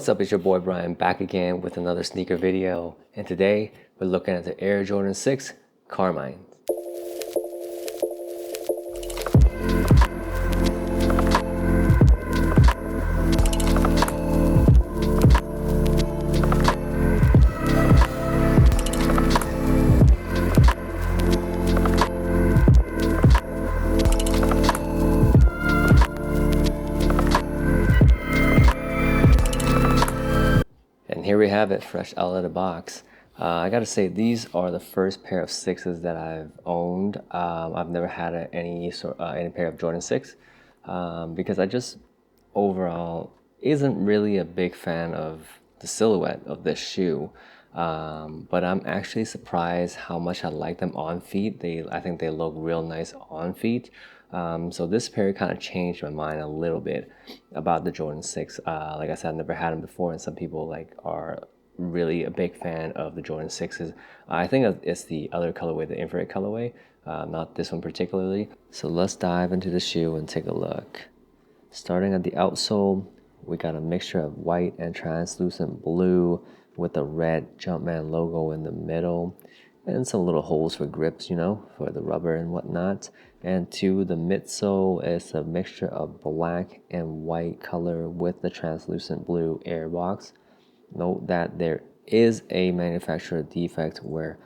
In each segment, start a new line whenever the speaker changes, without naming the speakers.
What's up, it's your boy Brian back again with another sneaker video, and today we're looking at the Air Jordan 6 Carmine. And here we have it, fresh out of the box. I gotta say, these are the first pair of sixes that I've owned. I've never had any pair of Jordan 6 because I just overall isn't really a big fan of the silhouette of this shoe. But I'm actually surprised how much I like them on feet. I think they look real nice on feet. So this pair kind of changed my mind a little bit about the Jordan 6. Like I said, I've never had them before, and some people are really a big fan of the Jordan 6s. I think it's the other colorway, the infrared colorway, not this one particularly. So let's dive into the shoe and take a look. Starting at the outsole, we got a mixture of white and translucent blue with a red Jumpman logo in the middle and some little holes for grips, for the rubber and whatnot. And to the midsole is a mixture of black and white color with the translucent blue air box. Note that there is a manufacturer defect where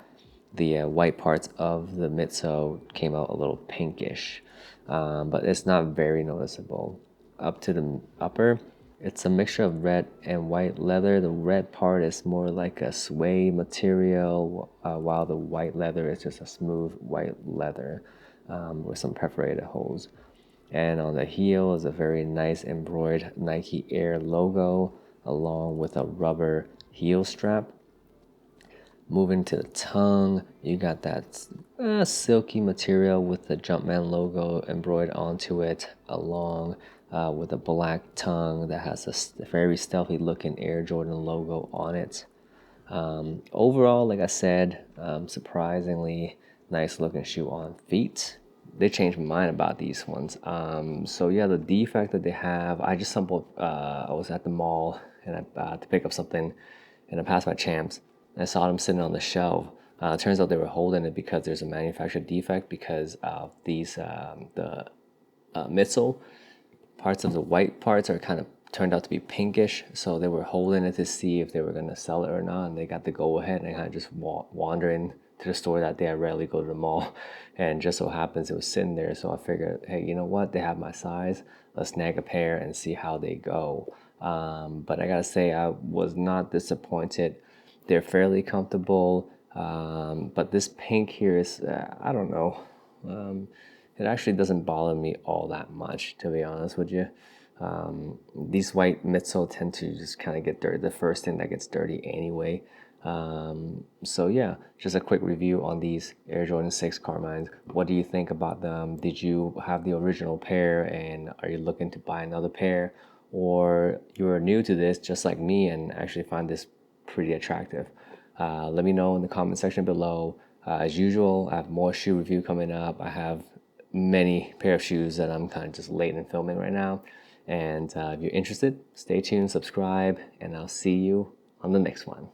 the white parts of the midsole came out a little pinkish, but it's not very noticeable. Up to the upper, it's a mixture of red and white leather. The red part is more like a suede material, while the white leather is just a smooth white leather with some perforated holes. And on the heel is a very nice embroidered Nike Air logo along with a rubber heel strap. Moving to the tongue, you got that silky material with the Jumpman logo embroidered onto it, along with a black tongue that has a very stealthy looking Air Jordan logo on it. Overall, like I said, surprisingly nice looking shoe on feet. They changed my mind about these ones. So yeah, the defect that they have, I just stumbled, I was at the mall and to pick up something, and I passed by Champs. I saw them sitting on the shelf. It turns out they were holding it because there's a manufacturer defect because of these the midsole parts of the white parts are kind of turned out to be pinkish, so they were holding it to see if they were going to sell it or not, and they got the go ahead, and I kind of just wandering to the store that day. I rarely go to the mall, and just so happens it was sitting there, so I figured, hey, you know what, they have my size, let's snag a pair and see how they go. But I gotta say, I was not disappointed. They're fairly comfortable, but this pink here is, I don't know. It actually doesn't bother me all that much, to be honest with you. These white midsole tend to just kind of get dirty. The first thing that gets dirty anyway. So yeah, just a quick review on these Air Jordan 6 Carmines. What do you think about them? Did you have the original pair and are you looking to buy another pair? Or you're new to this just like me and actually find this pretty attractive? Let me know in the comment section below. As usual, I have more shoe review coming up. I have many pair of shoes that I'm kind of just late in filming right now. And if you're interested, stay tuned, subscribe, and I'll see you on the next one.